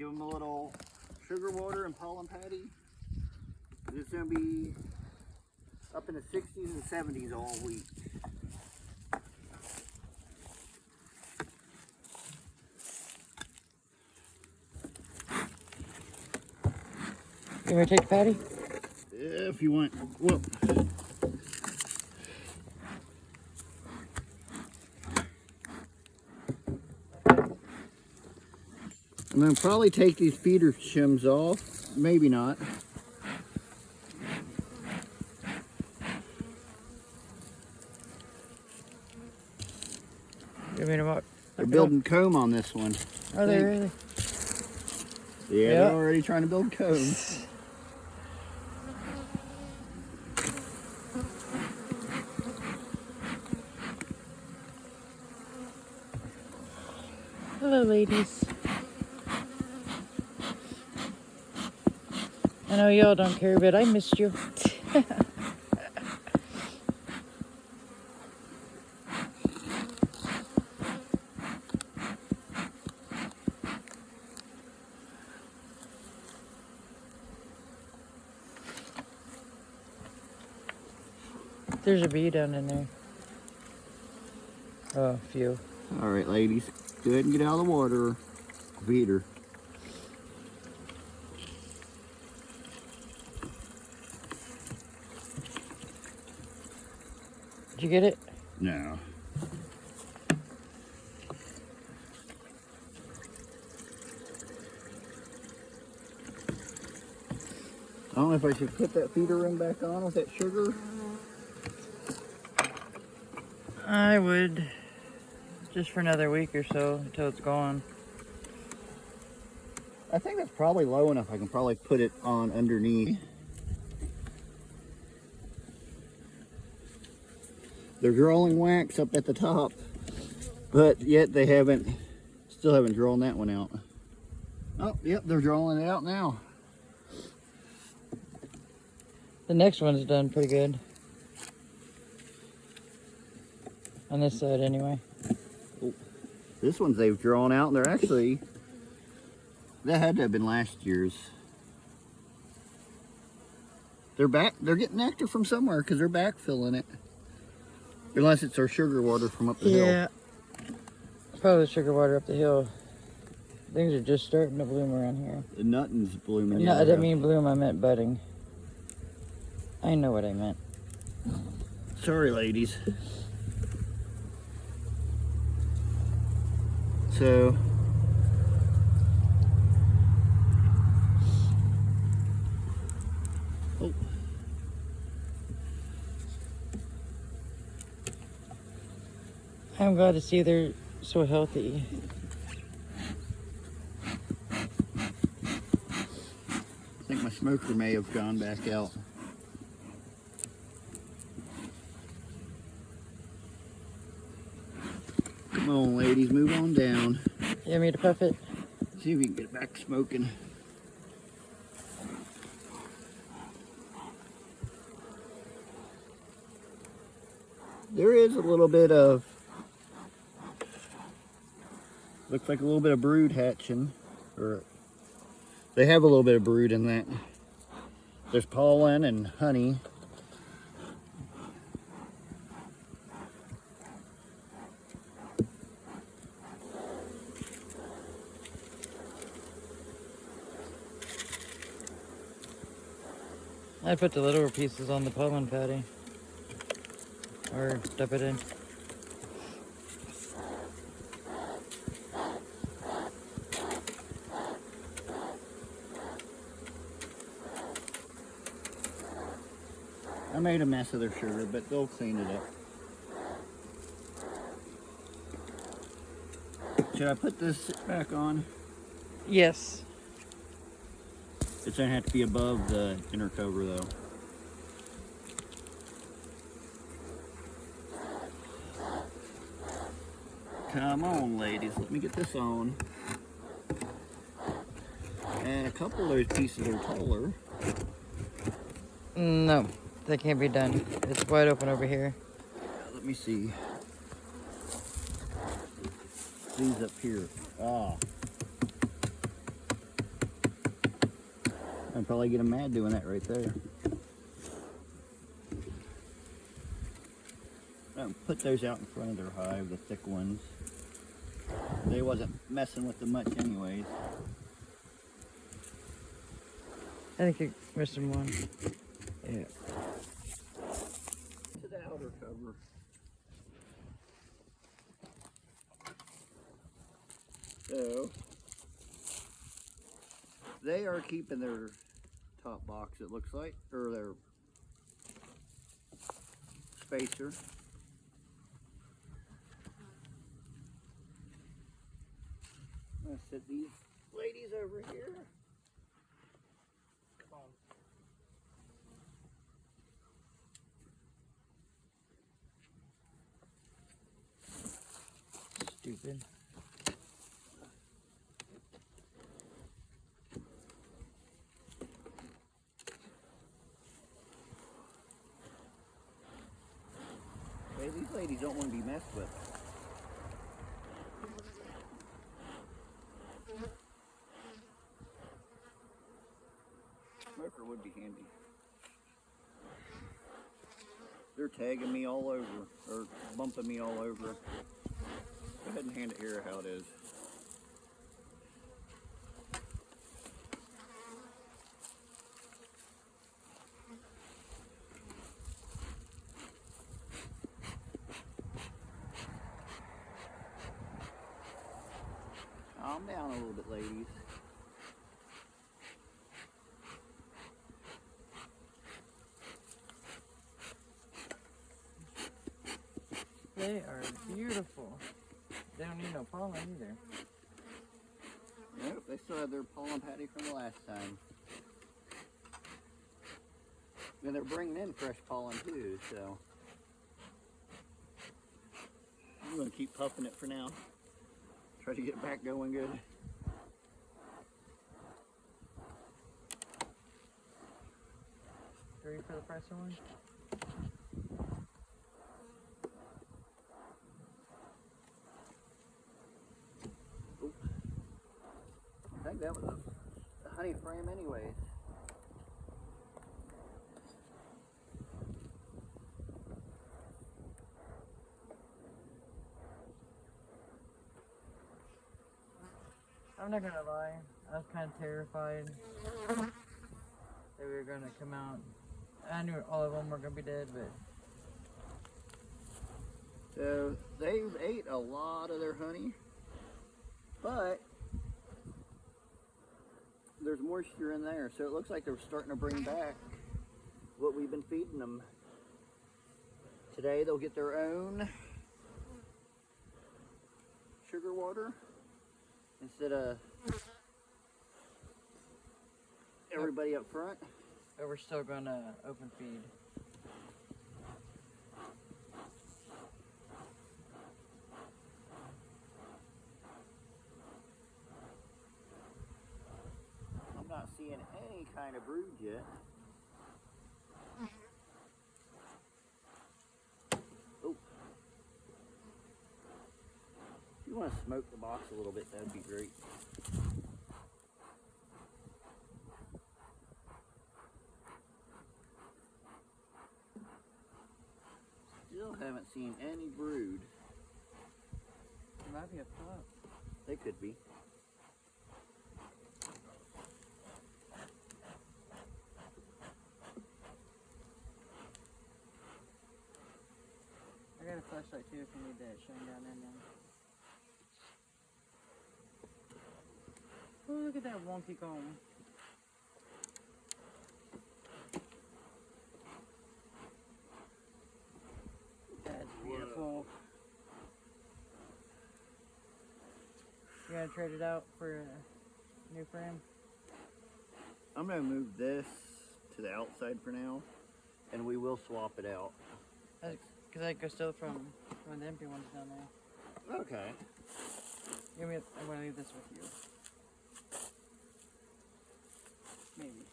Give them a little sugar water and pollen patty. It's going to be up in the 60s and 70s all week. You want to take the patty? If you want. Whoop. I'm going to probably take these feeder shims off. Maybe not. You mean about? They're building comb on this one. Are they really? Yeah, they're already trying to build comb. Hello, ladies. I know y'all don't care, but I missed you. There's a bee down in there. Oh, a few. All right, ladies, go ahead and get out of the water. Feed her. Did you get it? No. I don't know if I should put that feeder ring back on with that sugar. I would. Just for another week or so until it's gone. I think that's probably low enough. I can probably put it on underneath. They're drawing wax up at the top, but yet they still haven't drawn that one out. Oh, yep, they're drawing it out now. The next one's done pretty good. On this side, anyway. Oh, this one's they've drawn out, and that had to have been last year's. They're getting nectar from somewhere because they're backfilling it. Unless it's our sugar water from up the hill. Yeah. Probably sugar water up the hill. Things are just starting to bloom around here. The nothing's blooming. No, I didn't mean bloom, I meant budding. I know what I meant. Sorry, ladies. So, oh. I'm glad to see they're so healthy. I think my smoker may have gone back out. Come on, ladies, move on down. You want me to puff it? See if we can get it back smoking. There is a little bit of, looks like a little bit of brood hatching, or they have a little bit of brood in that. There's pollen and honey. I put the littler pieces on the pollen patty. Or stuff it in. I made a mess of their sugar, but they'll clean it up. Should I put this back on? Yes. It's gonna have to be above the inner cover though. Come on, ladies, let me get this on. And a couple of those pieces are taller. No, that can't be done. It's wide open over here. Let me see. These up here. Ah. I'd probably get them mad doing that right there. Put those out in front of their hive, the thick ones. They wasn't messing with them much anyways. I think you're missing one. Yeah. To the outer cover. So, they are keeping their top box, it looks like, or their spacer. I'm gonna sit these ladies over here. Come on. Stupid. Okay, these ladies don't want to be messed with. Smoker would be handy. They're tagging me all over, or bumping me all over. Go ahead and hand it here how it is. Calm down a little bit, ladies. They are beautiful. They don't need no pollen either. Nope, they still have their pollen patty from the last time. And they're bringing in fresh pollen too, so. I'm gonna keep puffing it for now. Try to get it back going good. Ready for the pressure one? Oops. I think that was a honey frame anyways. I'm not gonna lie, I was kind of terrified that we were gonna come out. I knew all of them were gonna be dead, but So they've ate a lot of their honey, but there's moisture in there, so it looks like they're starting to bring back what we've been feeding them. Today they'll get their own sugar water instead of everybody up front. but we're still gonna open feed. I'm not seeing any kind of brood yet. Oh. If you want to smoke the box a little bit, that'd be great. Still haven't seen any brood. There might be a pup. They could be. I got a flashlight too if you need that shine down in there. Oh, look at that wonky comb. That's beautiful. You gonna trade it out for a new frame? I'm going to move this to the outside for now, and we will swap it out. Because I could steal it from one of the empty ones down there. Okay. Give me. I'm gonna leave this with you. Maybe.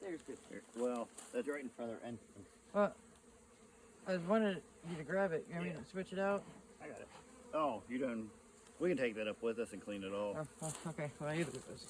There's good. Here. Well, that's right in front of their entrance. Well, I just wanted you to grab it. You want me to switch it out? I got it. Oh, you done? We can take that up with us and clean it off. Oh, okay. Well, either of those.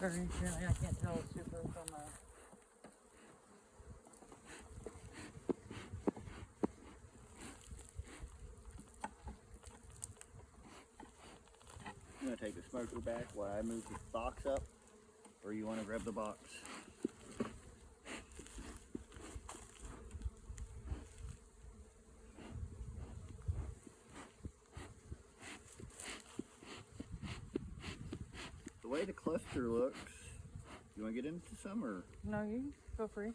very currently. I can't tell super from a. I'm gonna take the smoker back while I move the box up, or you want to grab the box? The way the cluster looks, you want to get into some or? No, you feel free.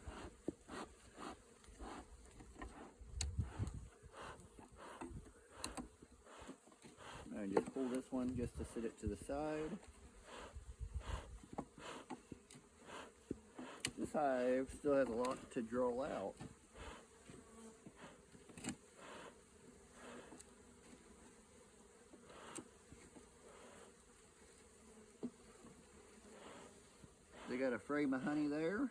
And just pull this one just to sit it to the side. This hive still has a lot to draw out. They got a frame of honey there.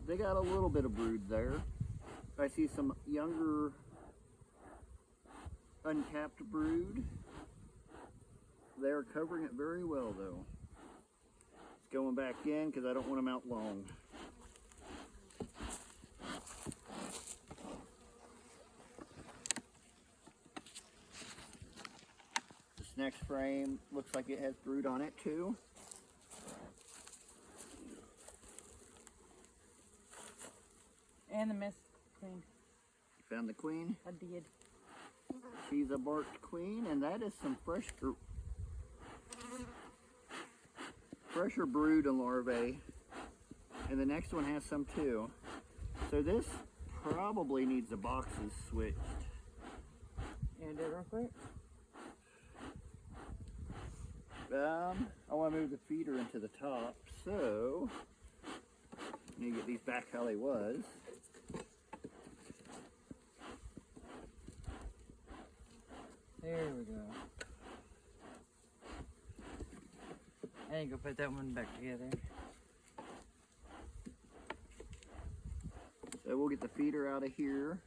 They got a little bit of brood there. I see some younger uncapped brood. They're covering it very well though. It's going back in because I don't want them out long. This next frame looks like it has brood on it too. And the mist queen. Found the queen. I did. She's a barked queen, and that is some fresher brood and larvae. And the next one has some too. So this probably needs the boxes switched. You gonna do it real quick? I want to move the feeder into the top, so I need to get these back how they was. There we go. I ain't gonna put that one back together. So we'll get the feeder out of here.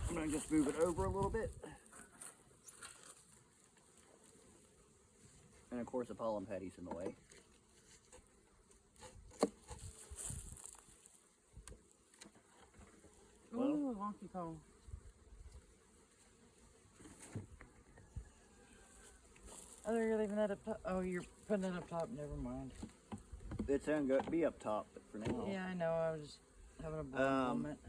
I'm gonna just move it over a little bit. And of course the pollen patty's in the way. Ooh, wonky comb. Oh, you're leaving that up top. Oh, you're putting it up top. Never mind. It's gonna be up top for now. Yeah, I know. I was just having a moment.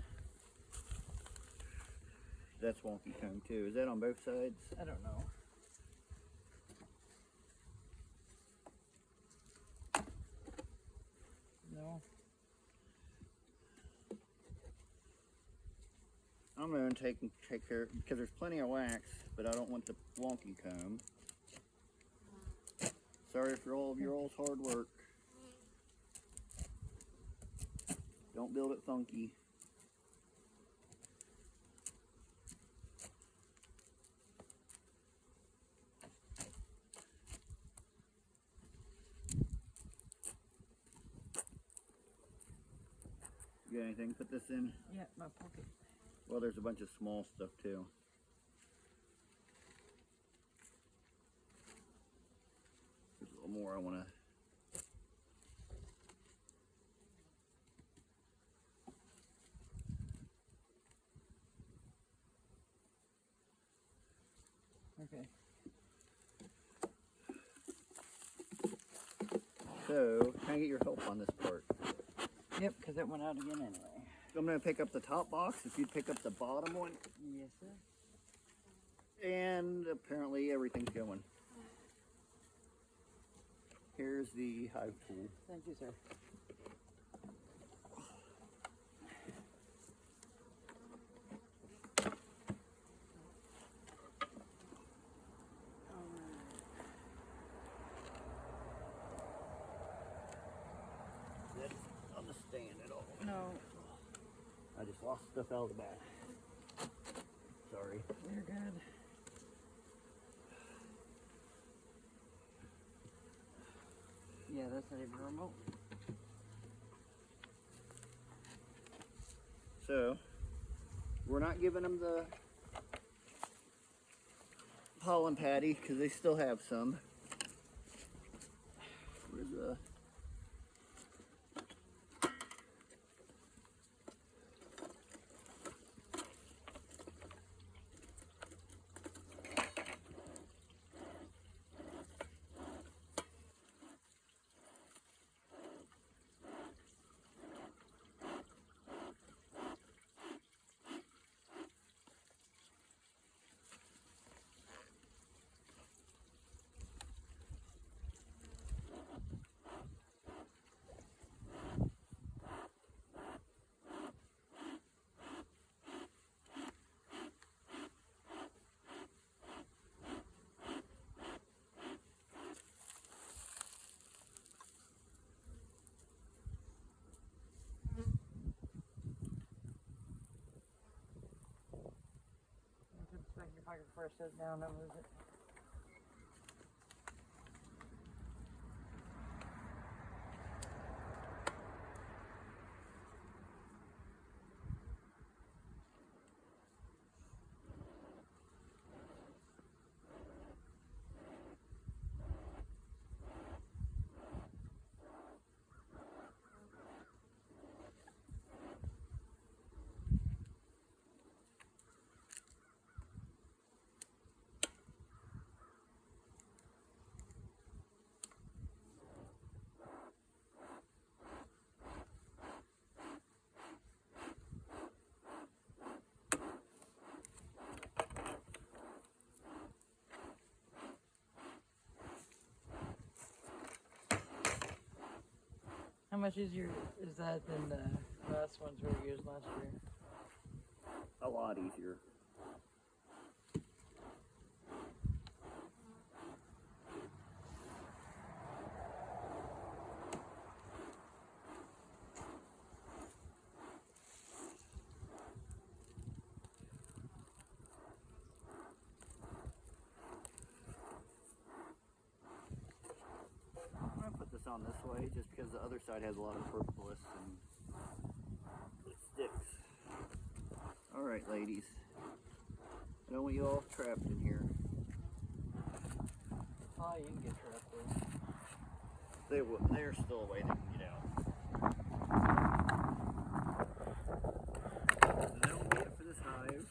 That's wonky comb too. Is that on both sides? I don't know. No. I'm going to take care, because there's plenty of wax, but I don't want the wonky comb. Sorry for all of your all's hard work. Don't build it funky. You got anything to put this in? Yeah, my pocket. Well, there's a bunch of small stuff too. There's a little more I want to. Okay. So, can I get your help on this part? Yep, because it went out again anyway. I'm going to pick up the top box if you'd pick up the bottom one. Yes, sir. And apparently everything's going. Here's the hive tool. Thank you, sir. I'll just stand it all. lost stuff out of the back. Sorry. You're good. Yeah, that's not even remote. So, we're not giving them the pollen patty because they still have some. Where's the... If I can first sit down and move it. How much easier is that than the last ones we used last year? A lot easier. I'm going to put this on this way just because the other side has a lot of propolis and it sticks. Alright, ladies. I don't want you all trapped in here. Oh, you can get trapped there. There's still a way they can get out. And that'll be it for this hive.